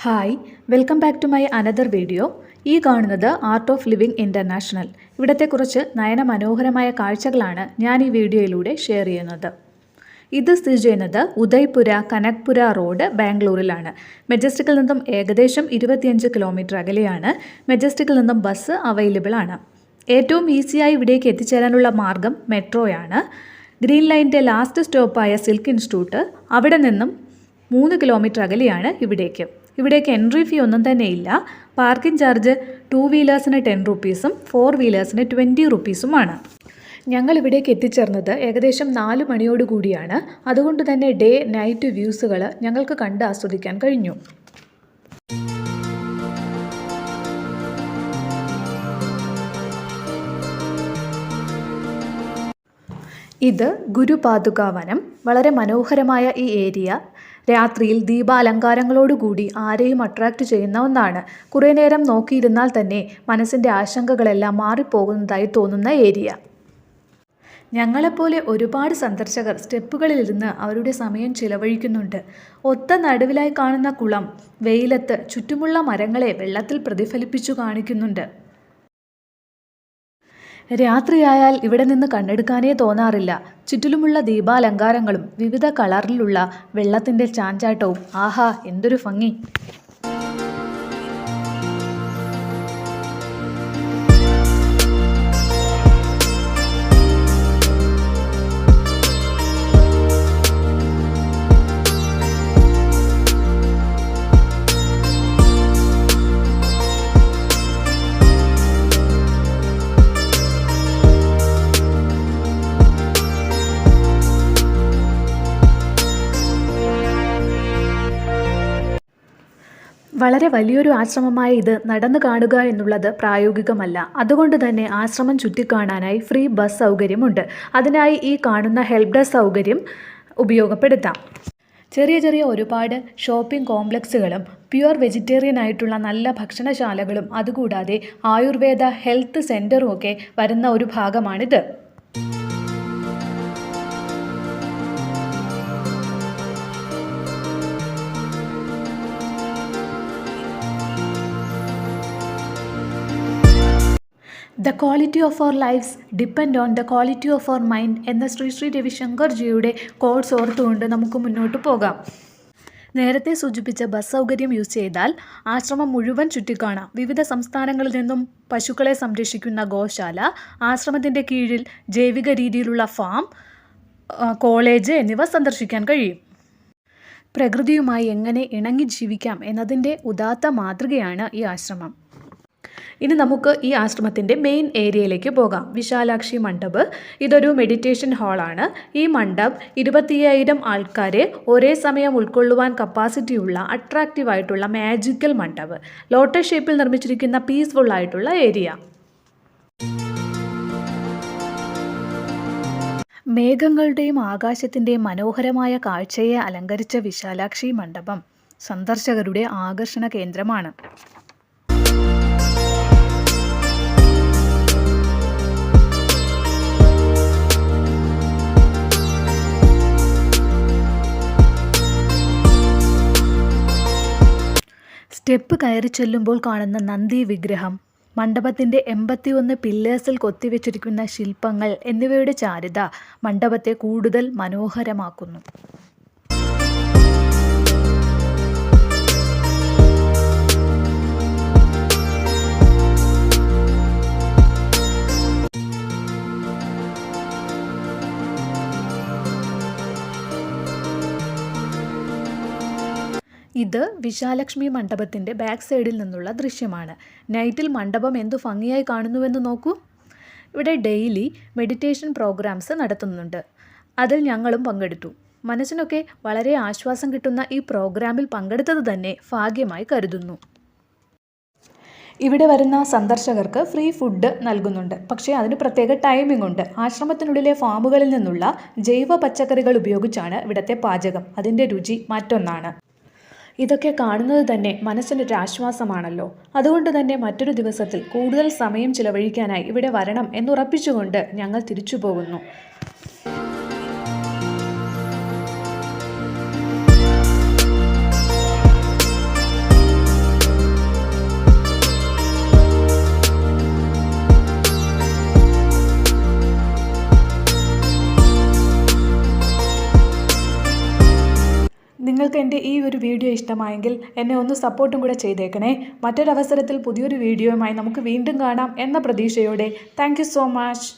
Hi, welcome back to my another video. ഈ കാണുന്നത് art of living international. ഇവിടത്തെ കുറച്ച് നയനമനോഹരമായ കാഴ്ചകളാണ് ഞാൻ ഈ വീഡിയോയിലൂടെ ഷെയർ ചെയ്യുന്നത്. ഇത് സ്ഥിതി ചെയ്യുന്നത് ഉദയ്പുര കനക്പുര റോഡ്, ബാംഗ്ലൂരിലാണ്. മെജസ്റ്റിക്കിൽ നിന്നും ഏകദേശം 25 കിലോമീറ്റർ അകലെയാണ്. മെജസ്റ്റിക്കിൽ നിന്നും ബസ് അവൈലബിൾ ആണ്. ഏറ്റവും ഈസിയായി ഇവിടേക്ക് എത്തിച്ചേരാനുള്ള മാർഗം മെട്രോയാണ്. ഗ്രീൻ ലൈനിൻ്റെ ലാസ്റ്റ് സ്റ്റോപ്പായ സിൽക്ക് ഇൻസ്റ്റിറ്റ്യൂട്ട്, അവിടെ നിന്നും 3 കിലോമീറ്റർ അകലെയാണ് ഇവിടേക്ക് എൻട്രി ഫീ ഒന്നും തന്നെ ഇല്ല. Parking charge 2 വീലേഴ്സിന് 10 റുപ്പീസും 4 വീലേഴ്സിന് 20 റുപ്പീസുമാണ്. ഞങ്ങൾ ഇവിടേക്ക് എത്തിച്ചേർന്നത് ഏകദേശം 4 മണിയോട് കൂടിയാണ്. അതുകൊണ്ട് തന്നെ ഡേ നൈറ്റ് വ്യൂസുകൾ ഞങ്ങൾക്ക് കണ്ട് ആസ്വദിക്കാൻ കഴിഞ്ഞു. ഇത് ഗുരുപാതുകാവനം. വളരെ മനോഹരമായ ഈ ഏരിയ രാത്രിയിൽ ദീപാലങ്കാരങ്ങളോടുകൂടി ആരെയും അട്രാക്റ്റ് ചെയ്യുന്ന ഒന്നാണ്. കുറേ നേരം നോക്കിയിരുന്നാൽ തന്നെ മനസ്സിൻ്റെ ആശങ്കകളെല്ലാം മാറിപ്പോകുന്നതായി തോന്നുന്ന ഏരിയ. ഞങ്ങളെപ്പോലെ ഒരുപാട് സന്ദർശകർ സ്റ്റെപ്പുകളിലിരുന്ന് അവരുടെ സമയം ചിലവഴിക്കുന്നുണ്ട്. ഒത്ത നടുവിലായി കാണുന്ന കുളം വെയിലത്ത് ചുറ്റുമുള്ള മരങ്ങളെ വെള്ളത്തിൽ പ്രതിഫലിപ്പിച്ചു കാണിക്കുന്നുണ്ട്. രാത്രിയായാൽ ഇവിടെ നിന്ന് കണ്ണെടുക്കാനേ തോന്നാറില്ല. ചുറ്റിലുമുള്ള ദീപാലങ്കാരങ്ങളും വിവിധ കളറിലുള്ള വെള്ളത്തിൻ്റെ ചാഞ്ചാട്ടവും ആഹാ, എന്തൊരു ഭംഗി! വളരെ വലിയൊരു ആശ്രമമായ ഇത് നടന്നു കാണുക എന്നുള്ളത് പ്രായോഗികമല്ല. അതുകൊണ്ട് തന്നെ ആശ്രമം ചുറ്റിക്കാണാനായി ഫ്രീ ബസ് സൗകര്യമുണ്ട്. അതിനായി ഈ കാണുന്ന ഹെൽപ്പ് ഡെസ്ക് സൗകര്യം ഉപയോഗപ്പെടുത്താം. ചെറിയ ഒരുപാട് ഷോപ്പിംഗ് കോംപ്ലക്സുകളും പ്യുവർ വെജിറ്റേറിയൻ ആയിട്ടുള്ള നല്ല ഭക്ഷണശാലകളും അതുകൂടാതെ ആയുർവേദ ഹെൽത്ത് സെൻ്ററും ഒക്കെ വരുന്ന ഒരു ഭാഗമാണിത്. The quality of our lifes depend on the quality of our mind എന്ന ശ്രീ രവിശങ്കർജിയുടെ കോട്സ് ഓർത്തുകൊണ്ട് നമുക്ക് മുന്നോട്ട് പോകാം. നേരത്തെ സൂചിപ്പിച്ച ബസ് സൗകര്യം യൂസ് ചെയ്താൽ ആശ്രമം മുഴുവൻ ചുറ്റിക്കാണാം. വിവിധ സംസ്ഥാനങ്ങളിൽ നിന്നും പശുക്കളെ സംരക്ഷിക്കുന്ന ഗോശാല, ആശ്രമത്തിൻ്റെ കീഴിൽ ജൈവിക രീതിയിലുള്ള ഫാം, കോളേജ് എന്നിവ സന്ദർശിക്കാൻ കഴിയും. പ്രകൃതിയുമായി എങ്ങനെ ഇണങ്ങി ജീവിക്കാം എന്നതിൻ്റെ ഉദാത്ത മാതൃകയാണ് ഈ ആശ്രമം. ഇനി നമുക്ക് ഈ ആശ്രമത്തിൻ്റെ മെയിൻ ഏരിയയിലേക്ക് പോകാം. വിശാലാക്ഷി മണ്ഡപ്. ഇതൊരു മെഡിറ്റേഷൻ ഹാളാണ്. ഈ മണ്ഡപ് 25,000 ആൾക്കാരെ ഒരേ സമയം ഉൾക്കൊള്ളുവാൻ കപ്പാസിറ്റിയുള്ള അട്രാക്റ്റീവായിട്ടുള്ള മാജിക്കൽ മണ്ഡപ്. ലോട്ടസ് ഷേപ്പിൽ നിർമ്മിച്ചിരിക്കുന്ന പീസ്ഫുൾ ആയിട്ടുള്ള ഏരിയ. മേഘങ്ങളുടെയും ആകാശത്തിൻ്റെയും മനോഹരമായ കാഴ്ചയെ അലങ്കരിച്ച വിശാലാക്ഷി മണ്ഡപം സന്ദർശകരുടെ ആകർഷണ കേന്ദ്രമാണ്. സ്റ്റെപ്പ് കയറി ചെല്ലുമ്പോൾ കാണുന്ന നന്ദി വിഗ്രഹം, മണ്ഡപത്തിൻ്റെ 81 പില്ലേഴ്സിൽ കൊത്തിവെച്ചിരിക്കുന്ന ശില്പങ്ങൾ എന്നിവയുടെ ചാരുത മണ്ഡപത്തെ കൂടുതൽ മനോഹരമാക്കുന്നു. ഇത് വിശാലക്ഷ്മി മണ്ഡപത്തിൻ്റെ ബാക്ക് സൈഡിൽ നിന്നുള്ള ദൃശ്യമാണ്. നൈറ്റിൽ മണ്ഡപം എന്തു ഭംഗിയായി കാണുന്നുവെന്ന് നോക്കൂ. ഇവിടെ ഡെയിലി മെഡിറ്റേഷൻ പ്രോഗ്രാംസ് നടത്തുന്നുണ്ട്. അതിൽ ഞങ്ങളും പങ്കെടുത്തു. മനസ്സിനൊക്കെ വളരെ ആശ്വാസം കിട്ടുന്ന ഈ പ്രോഗ്രാമിൽ പങ്കെടുത്തത് തന്നെ ഭാഗ്യമായി കരുതുന്നു. ഇവിടെ വരുന്ന സന്ദർശകർക്ക് ഫ്രീ ഫുഡ് നൽകുന്നുണ്ട്. പക്ഷേ അതിന് പ്രത്യേക ടൈമിംഗ് ഉണ്ട്. ആശ്രമത്തിനുള്ളിലെ ഫാമുകളിൽ നിന്നുള്ള ജൈവ പച്ചക്കറികൾ ഉപയോഗിച്ചാണ് ഇവിടുത്തെ പാചകം. അതിൻ്റെ രുചി മറ്റൊന്നാണ്. ഇതൊക്കെ കാണുന്നത് തന്നെ മനസ്സിനൊരു ആശ്വാസമാണല്ലോ. അതുകൊണ്ട് തന്നെ മറ്റൊരു ദിവസത്തിൽ കൂടുതൽ സമയം ചിലവഴിക്കാനായി ഇവിടെ വരണം എന്നുറപ്പിച്ചുകൊണ്ട് ഞങ്ങൾ തിരിച്ചു പോകുന്നു. നിങ്ങൾക്ക് എൻ്റെ ഈ ഒരു വീഡിയോ ഇഷ്ടമായെങ്കിൽ എന്നെ ഒന്ന് സപ്പോർട്ടും കൂടെ ചെയ്തേക്കണേ. മറ്റൊരവസരത്തിൽ പുതിയൊരു വീഡിയോയുമായി നമുക്ക് വീണ്ടും കാണാം എന്ന പ്രതീക്ഷയോടെ. Thank you so much.